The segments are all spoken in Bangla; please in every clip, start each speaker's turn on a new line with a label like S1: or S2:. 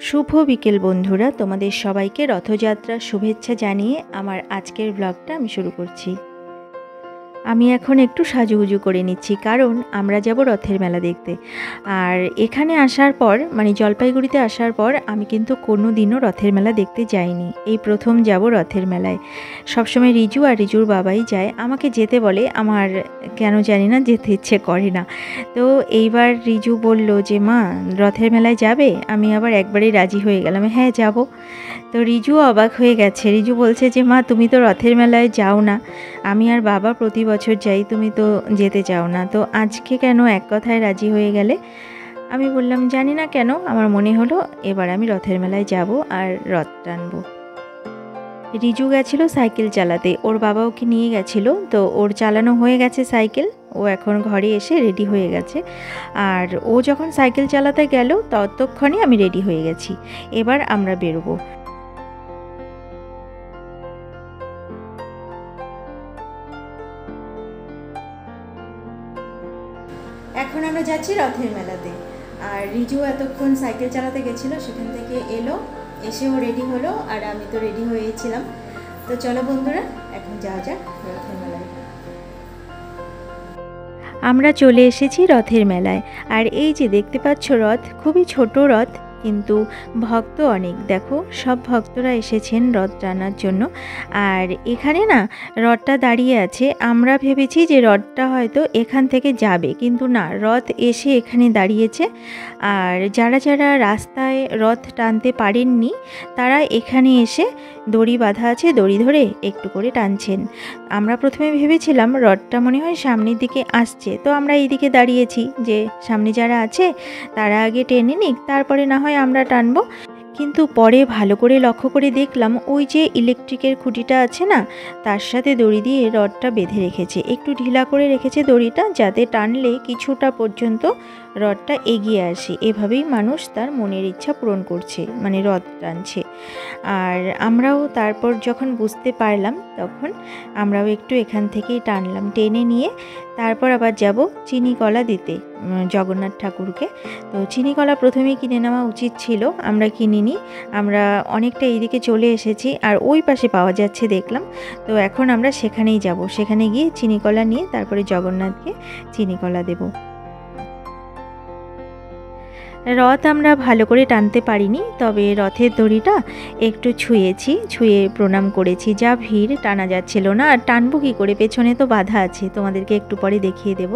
S1: শুভ বিকেল বন্ধুরা, তোমাদের সবাইকে রথযাত্রার শুভেচ্ছা জানিয়ে আমার আজকের ব্লগটা আমি শুরু করছি। আমি এখন একটু সাজুগুজু করে নিচ্ছি, কারণ আমরা যাব রথের মেলা দেখতে। আর এখানে আসার পর, মানে জলপাইগুড়িতে আসার পর আমি কিন্তু কোনো দিনও রথের মেলা দেখতে যাইনি। এই প্রথম যাব রথের মেলায়। সবসময় রিজু আর রিজুর বাবাই যায়, আমাকে যেতে বলে, আমার কেন জানি না যেতে ইচ্ছে করে না। তো এইবার রিজু বলল যে মা রথের মেলায় যাবে, আমি আবার একবারেই রাজি হয়ে গেলাম, হ্যাঁ যাব। তো রিজু অবাক হয়ে গেছে, রিজু বলছে যে মা তুমি তো রথের মেলায় যাও না, আমি আর বাবা প্রতি বছর যাই, তুমি তো যেতে চাও না, তো আজকে কেন এক কথায় রাজি হয়ে গেলে? আমি বললাম জানি না কেন, আমার মনে হলো এবার আমি রথের মেলায় যাব আর রথ টানবো। রিজু গেছিলো সাইকেল চালাতে, ওর বাবা ওকে নিয়ে গেছিলো, তো ওর চালানো হয়ে গেছে সাইকেল, ও এখন ঘরে এসে রেডি হয়ে গেছে। আর ও যখন সাইকেল চালাতে গেল ততক্ষণে আমি রেডি হয়ে গেছি, এবার আমরা বেরোবো। এখন আমরা যাচ্ছি রথের মেলাতে। আর রিজু এতক্ষণ সাইকেল চালাতে গেছিলো, সেখান থেকে এলো, এসেও রেডি হলো, আর আমি তো রেডি হয়েছিলাম। তো চলো বন্ধুরা, এখন যাওয়া যাক রথের মেলায়। আমরা চলে এসেছি রথের মেলায়। আর এই যে দেখতে পাচ্ছ রথ, খুবই ছোট রথ, কিন্তু ভক্ত অনেক। দেখো সব ভক্তরা এসেছেন রথ টানার জন্য। আর এখানে না রথটা দাঁড়িয়ে আছে, আমরা ভেবেছি যে রথটা হয়তো এখান থেকে যাবে, কিন্তু না, রথ এসে এখানে দাঁড়িয়েছে। আর যারা যারা রাস্তায় রথ টানতে পারেননি, তারা এখানে এসে দড়ি বাঁধা আছে, দড়ি ধরে একটু করে টানছেন। আমরা প্রথমে ভেবেছিলাম রথটা মনে হয় সামনের দিকে আসছে, তো আমরা এইদিকে দাঁড়িয়েছি যে সামনে যারা আছে তারা আগে টেনে নিক, তারপরে না হয় আমরা টানবো। কিন্তু পরে ভালো করে লক্ষ্য করে দেখলাম ওই যে ইলেকট্রিকের খুঁটিটা আছে না, তার সাথে দড়ি দিয়ে রডটা বেঁধে রেখেছে, একটু ঢিলা করে রেখেছে দড়িটা, যাতে টানলে কিছুটা পর্যন্ত রথটা এগিয়ে আসে। এভাবেই মানুষ তার মনের ইচ্ছা পূরণ করছে, মানে রথ টানছে। আর আমরাও তারপর যখন বুঝতে পারলাম, তখন আমরাও একটু এখান থেকেই টানলাম, টেনে নিয়ে তারপর আবার যাব চিনি কলা দিতে জগন্নাথ ঠাকুরকে। তো চিনি কলা প্রথমেই কিনে নেওয়া উচিত ছিল, আমরা কিনিনি, আমরা অনেকটা এইদিকে চলে এসেছি, আর ওই পাশে পাওয়া যাচ্ছে দেখলাম। তো এখন আমরা সেখানেই যাব, সেখানে গিয়ে চিনি কলা নিয়ে তারপরে জগন্নাথকে চিনি কলা দেবো। রথ আমরা ভালো করে টানতে পারিনি, তবে রথের দড়িটা একটু ছুঁয়ে প্রণাম করেছি। যা ভিড়, টানা যাচ্ছিল না, আর টানবো কী করে, পেছনে তো বাধা আছে, তোমাদেরকে একটু পরে দেখিয়ে দেব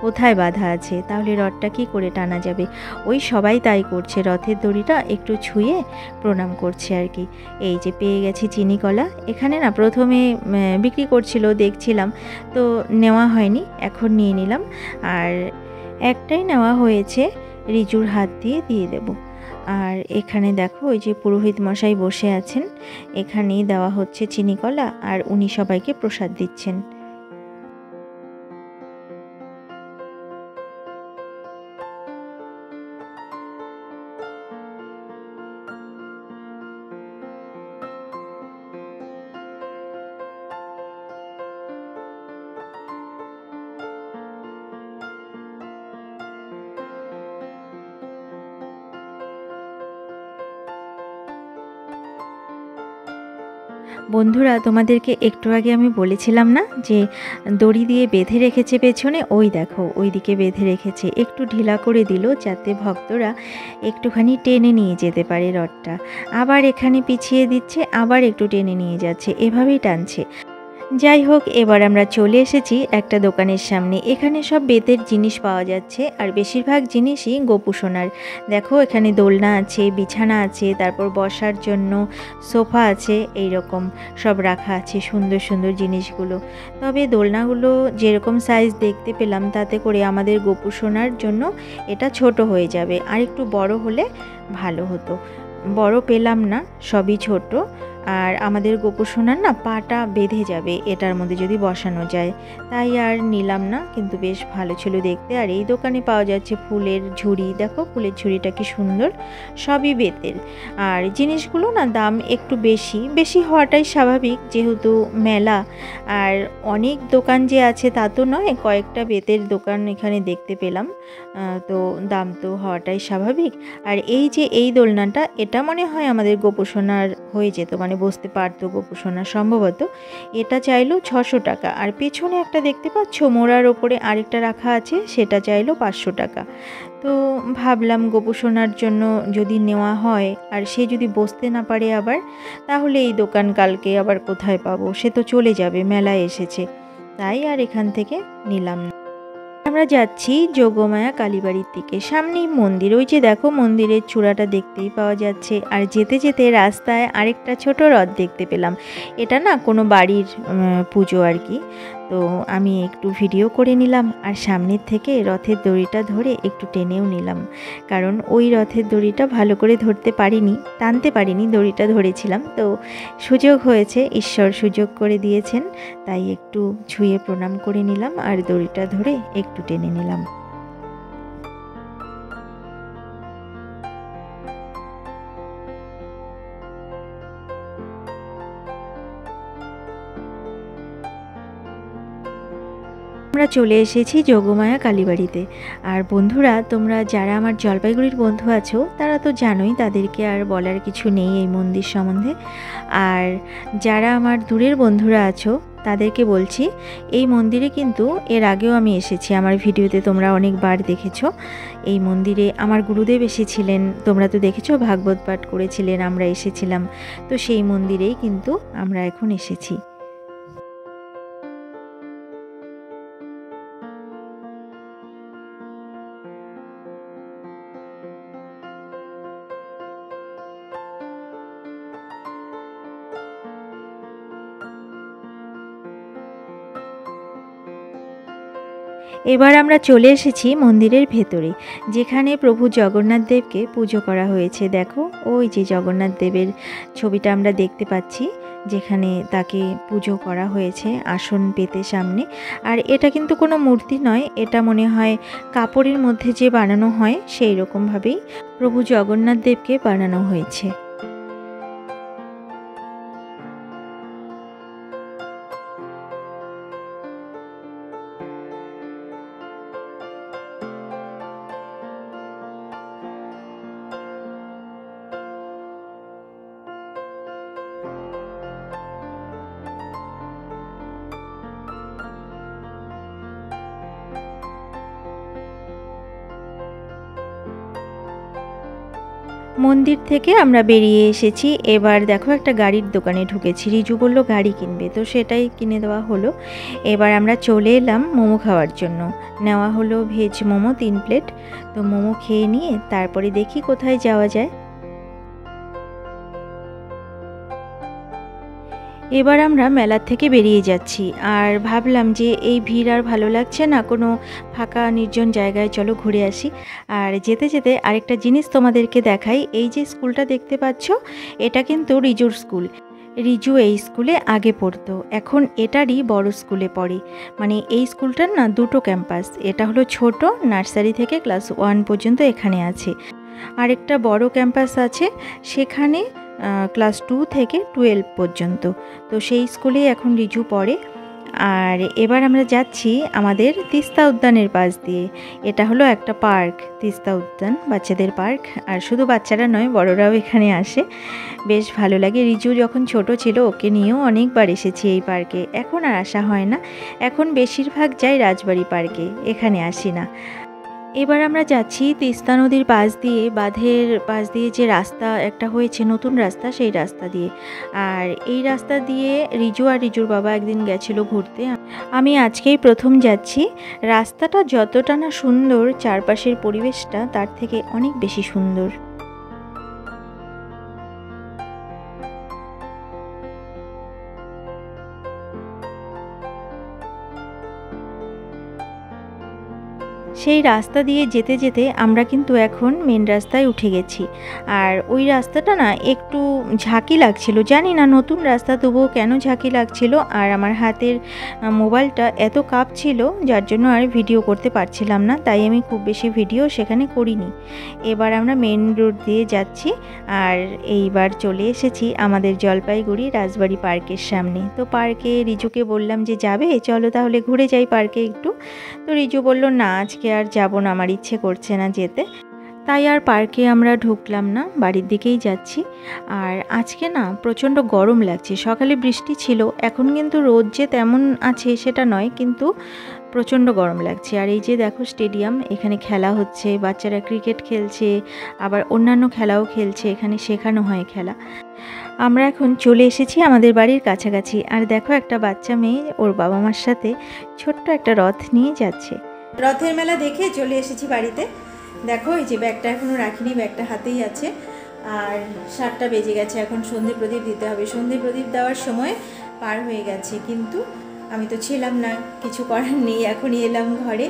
S1: কোথায় বাধা আছে, তাহলে রথটা কী করে টানা যাবে। ওই সবাই তাই করছে, রথের দড়িটা একটু ছুঁয়ে প্রণাম করছে আর কি। এই যে পেয়ে গেছি চিনি কলা, এখানে না প্রথমে বিক্রি করছিল, দেখছিলাম, তো নেওয়া হয়নি, এখন নিয়ে নিলাম। আর একটাই নেওয়া হয়েছে, রিজুর হাত দিয়ে দেব। আর এখানে দেখো ওই যে পুরোহিত মশাই বসে আছেন, এখানেই দেওয়া হচ্ছে চিনি কলা, আর উনি সবাইকে প্রসাদ দিচ্ছেন। বন্ধুরা, তোমাদেরকে একটু আগে আমি বলেছিলাম না যে দড়ি দিয়ে বেঁধে রেখেছে পেছনে, ওই দেখো ওইদিকে বেঁধে রেখেছে, একটু ঢিলা করে দিল যাতে ভক্তরা একটুখানি টেনে নিয়ে যেতে পারে রথটা। আবার এখানে পিছিয়ে দিচ্ছে, আবার একটু টেনে নিয়ে যাচ্ছে, এভাবেই টানছে। যাই হোক, এবার আমরা চলে এসেছি একটা দোকানের সামনে। এখানে সব বেতের জিনিস পাওয়া যাচ্ছে, আর বেশিরভাগ জিনিসই গোপু সোনার। দেখো এখানে দোলনা আছে, বিছানা আছে, তারপর বসার জন্য সোফা আছে, এই রকম সব রাখা আছে সুন্দর সুন্দর জিনিসগুলো। তবে দোলনাগুলো যেরকম সাইজ দেখতে পেলাম, তাতে করে আমাদের গোপু সোনার জন্য এটা ছোট হয়ে যাবে, আর একটু বড় হলে ভালো হতো। বড় পেলাম না, সবই ছোট। আর আমাদের গোপুসোনার না পাটা বেঁধে যাবে এটার মধ্যে যদি বসানো যায়, তাই আর নিলাম না। কিন্তু বেশ ভালো ছিল দেখতে। আর এই দোকানে পাওয়া যাচ্ছে ফুলের ঝুড়ি, দেখো ফুলের ঝুড়িটা কি সুন্দর, সবই বেতের। আর জিনিসগুলো না দাম একটু বেশি বেশি হওয়াটাই স্বাভাবিক, যেহেতু মেলা। আর অনেক দোকান যে আছে তা তো নয়, কয়েকটা বেতের দোকান এখানে দেখতে পেলাম, তো দাম তো হওয়াটাই স্বাভাবিক। আর এই যে এই দোলনাটা, এটা মনে হয় আমাদের গোপুসোনার হয়ে যেত, মানে বসতে পারতো গোপুসোনা সম্ভবত। এটা চাইলো 600 টাকা। আর পেছনে একটা দেখতে পাচ্ছ মোড়ার ওপরে আরেকটা রাখা আছে, সেটা চাইলো 500 টাকা। তো ভাবলাম গোপুসোনার জন্য যদি নেওয়া হয় আর সে যদি বসতে না পারে আবার, তাহলে এই দোকান কালকে আবার কোথায় পাবো, সে তো চলে যাবে, মেলায় এসেছে। তাই আর এখান থেকে নিলাম না। আমরা যাচ্ছি যোগমায়া কালীবাড়ির দিকে, সামনেই মন্দির, ওই যে দেখো মন্দিরের চূড়াটা দেখতেই পাওয়া যাচ্ছে। আর যেতে যেতে রাস্তায় আরেকটা ছোট রথ দেখতে পেলাম। এটা না কোনো বাড়ির পুজো আর কি। তো আমি একটু ভিডিও করে নিলাম, আর সামনের থেকে রথের দড়িটা ধরে একটু টেনেও নিলাম, কারণ ওই রথের দড়িটা ভালো করে ধরতে পারিনি, টানতে পারিনি, দড়িটা ধরেছিলাম। তো সুযোগ হয়েছে, ঈশ্বর সুযোগ করে দিয়েছেন, তাই একটু ছুঁয়ে প্রণাম করে নিলাম আর দড়িটা ধরে একটু টেনে নিলাম। আমরা চলে এসেছি যোগমায়া কালীবাড়িতে। আর বন্ধুরা, তোমরা যারা আমার জলপাইগুড়ির বন্ধু আছো তারা তো জানোই, তাদেরকে আর বলার কিছু নেই এই মন্দির সম্বন্ধে। আর যারা আমার দূরের বন্ধুরা আছো তাদেরকে বলছি, এই মন্দিরে কিন্তু এর আগেও আমি এসেছি, আমার ভিডিওতে তোমরা অনেকবার দেখেছো। এই মন্দিরে আমার গুরুদেব এসেছিলেন, তোমরা তো দেখেছো, ভাগবত পাঠ করেছিলেন, আমরা এসেছিলাম। তো সেই মন্দিরেই কিন্তু আমরা এখন এসেছি। এবার আমরা চলে এসেছি মন্দিরের ভেতরে, যেখানে প্রভু জগন্নাথ দেবকে পুজো করা হয়েছে। দেখো ওই যে জগন্নাথ দেবের ছবিটা আমরা দেখতে পাচ্ছি, যেখানে তাকে পুজো করা হয়েছে আসন পেতে সামনে। আর এটা কিন্তু কোনো মূর্তি নয়, এটা মনে হয় কাপড়ের মধ্যে যে বানানো হয় সেই রকমভাবেই প্রভু জগন্নাথ দেবকে বানানো হয়েছে। মন্দির থেকে আমরা বেরিয়ে এসেছি। এবার দেখো একটা গাড়ির দোকানে ঢুকেছি, রিজু বলল গাড়ি কিনবে, তো সেটাই কিনে দেওয়া হলো। এবার আমরা চলে এলাম মোমো খাওয়ার জন্য। নেওয়া হলো ভেজ মোমো 3 প্লেট। তো মোমো খেয়ে নিয়ে তারপরে দেখি কোথায় যাওয়া যায়। এবার আমরা মেলার থেকে বেরিয়ে যাচ্ছি, আর ভাবলাম যে এই ভিড় আর ভালো লাগছে না, কোনো ফাঁকা নির্জন জায়গায় চলো ঘুরে আসি। আর যেতে যেতে আরেকটা জিনিস তোমাদেরকে দেখাই, এই যে স্কুলটা দেখতে পাচ্ছ, এটা কিন্তু রিজুর স্কুল। রিজু এই স্কুলে আগে পড়তো, এখন এটারই বড় স্কুলে পড়ে। মানে এই স্কুলটার না দুটো ক্যাম্পাস, এটা হলো ছোট, নার্সারি থেকে ক্লাস 1 পর্যন্ত এখানে আছে। আরেকটা বড় ক্যাম্পাস আছে, সেখানে ক্লাস 2 থেকে 12 পর্যন্ত। তো সেই স্কুলেই এখন রিজু পড়ে। আর এবার আমরা যাচ্ছি আমাদের তিস্তা উদ্যানের পাশ দিয়ে। এটা হলো একটা পার্ক, তিস্তা উদ্যান, বাচ্চাদের পার্ক। আর শুধু বাচ্চারা নয়, বড়রাও এখানে আসে, বেশ ভালো লাগে। রিজু যখন ছোট ছিল ওকে নিয়েও অনেকবার এসেছি এই পার্কে, এখন আর আসা হয় না। এখন বেশিরভাগ যাই রাজবাড়ি পার্কে, এখানে আসি না। এবার আমরা যাচ্ছি তিস্তা নদীর পাশ দিয়ে, বাঁধের পাশ দিয়ে যে রাস্তা একটা হয়েছে, নতুন রাস্তা, সেই রাস্তা দিয়ে। আর এই রাস্তা দিয়ে রিজু আর রিজুর বাবা একদিন গেছিল ঘুরতে, আমি আজকেই প্রথম যাচ্ছি। রাস্তাটা যতটা না সুন্দর, চারপাশের পরিবেশটা তার থেকে অনেক বেশি সুন্দর। সেই রাস্তা দিয়ে যেতে যেতে আমরা কিন্তু এখন মেন রাস্তায় উঠে গেছি। আর ওই রাস্তাটা না একটু ঝাঁকি লাগছিল, জানি না নতুন রাস্তা তবুও কেন ঝাঁকি লাগছিল। আর আমার হাতের মোবাইলটা এত কাঁপছিল যার জন্য আর ভিডিও করতে পারছিলাম না, তাই আমি খুব বেশি ভিডিও সেখানে করিনি। এবার আমরা মেন রোড দিয়ে যাচ্ছি আর এইবার চলে এসেছি আমাদের জলপাইগুড়ি রাজবাড়ি পার্কের সামনে। তো পার্কে রিজুকে বললাম যে যাবে, চলো তাহলে ঘুরে যাই পার্কে একটু। তো রিজু বলল না আজকে আর যাবো না, আমার ইচ্ছে করছে না যেতে। তাই আর পার্কে আমরা ঢুকলাম না, বাড়ির দিকেই যাচ্ছি। আর আজকে না প্রচণ্ড গরম লাগছে, সকালে বৃষ্টি ছিল, এখন কিন্তু রোদ যে তেমন আছে সেটা নয়, কিন্তু প্রচণ্ড গরম লাগছে। আর এই যে দেখো স্টেডিয়াম, এখানে খেলা হচ্ছে, বাচ্চারা ক্রিকেট খেলছে, আবার অন্যান্য খেলাও খেলছে, এখানে শেখানো হয় খেলা। আমরা এখন চলে এসেছি আমাদের বাড়ির কাছাকাছি। আর দেখো একটা বাচ্চা মেয়ে ওর বাবা মার সাথে ছোট্ট একটা রথ নিয়ে যাচ্ছে। রথের মেলা দেখে চলে এসেছি বাড়িতে। দেখো এই যে ব্যাগটা এখনও রাখিনি, ব্যাগটা হাতেই আছে। আর 7টা বেজে গেছে, এখন সন্ধে প্রদীপ দিতে হবে। সন্ধে প্রদীপ দেওয়ার সময় পার হয়ে গেছে, কিন্তু আমি তো ছিলাম না, কিছু করার নেই। এখনই এলাম ঘরে,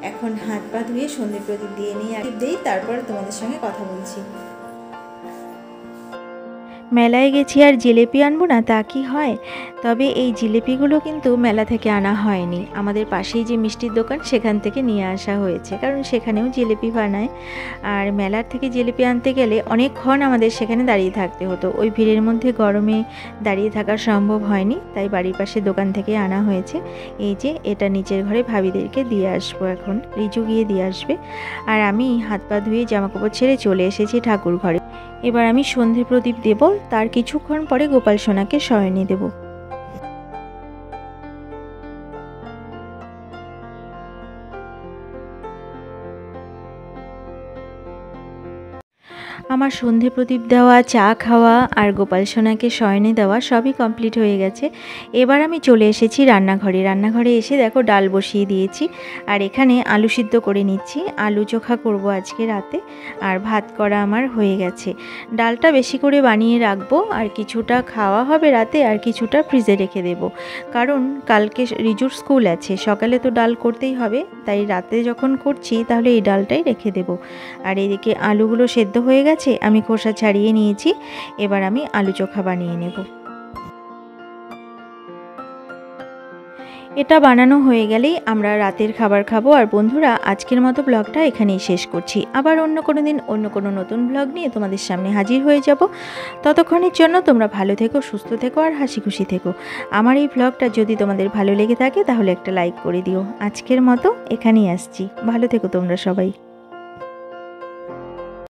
S1: এখন হাত পা ধুয়ে সন্ধে প্রদীপ দিয়ে নিই আর দিই, তারপর তোমাদের সঙ্গে কথা বলছি। মেলায় গেছি আর জিলেপি আনবো না তা কি হয়? তবে এই জিলেপিগুলো কিন্তু মেলা থেকে আনা হয়নি, আমাদের পাশেই যে মিষ্টির দোকান সেখান থেকে নিয়ে আসা হয়েছে, কারণ সেখানেও জিলেপি বানায়। আর মেলার থেকে জিলেপি আনতে গেলে অনেকক্ষণ আমাদের সেখানে দাঁড়িয়ে থাকতে হতো, ওই ভিড়ের মধ্যে গরমে দাঁড়িয়ে থাকা সম্ভব হয়নি, তাই বাড়ির পাশে দোকান থেকে আনা হয়েছে। এই যে এটা নিচের ঘরে ভাবিদেরকে দিয়ে আসবো, এখন রিজু গিয়ে দিয়ে আসবে। আর আমি হাত পা ধুয়ে জামাকাপড় ছেড়ে চলে এসেছি ঠাকুর ঘরে। এবার আমি সন্ধে প্রদীপ দেব, তার কিছুক্ষণ পরে গোপাল সোনাকে শয়নে দেব। আমার সন্ধে প্রদীপ দেওয়া, চা খাওয়া আর গোপাল সোনাকে শয়নে দেওয়া সবই কমপ্লিট হয়ে গেছে। এবার আমি চলে এসেছি রান্নাঘরে। রান্নাঘরে এসে দেখো ডাল বসিয়ে দিয়েছি, আর এখানে আলু সিদ্ধ করে নিচ্ছি। আলু চোখা করব আজকে রাতে, আর ভাত করা আমার হয়ে গেছে। ডালটা বেশি করে বানিয়ে রাখবো, আর কিছুটা খাওয়া হবে রাতে, আর কিছুটা ফ্রিজে রেখে দেব, কারণ কালকে রিজুর স্কুল আছে, সকালে তো ডাল করতেই হবে, তাই রাতে যখন করছি তাহলে এই ডালটাই রেখে দেব। আর এদিকে আলুগুলো সেদ্ধ হয়ে গেছে, আমি খোসা ছাড়িয়ে নিয়েছি। এবার আমি আলু চোখা বানিয়ে নেব। এটা বানানো হয়ে গেলেই আমরা রাতের খাবার খাবো। আর বন্ধুরা, আজকের মতো ব্লগটা এখানেই শেষ করছি। আবার অন্য কোনো দিন অন্য কোনো নতুন ব্লগ নিয়ে তোমাদের সামনে হাজির হয়ে যাব। ততক্ষণের জন্য তোমরা ভালো থেকো, সুস্থ থেকো আর হাসি খুশি থেকো। আমার এই ব্লগটা যদি তোমাদের ভালো লেগে থাকে তাহলে একটা লাইক করে দিও। আজকের মতো এখানেই আসছি, ভালো থেকো তোমরা সবাই।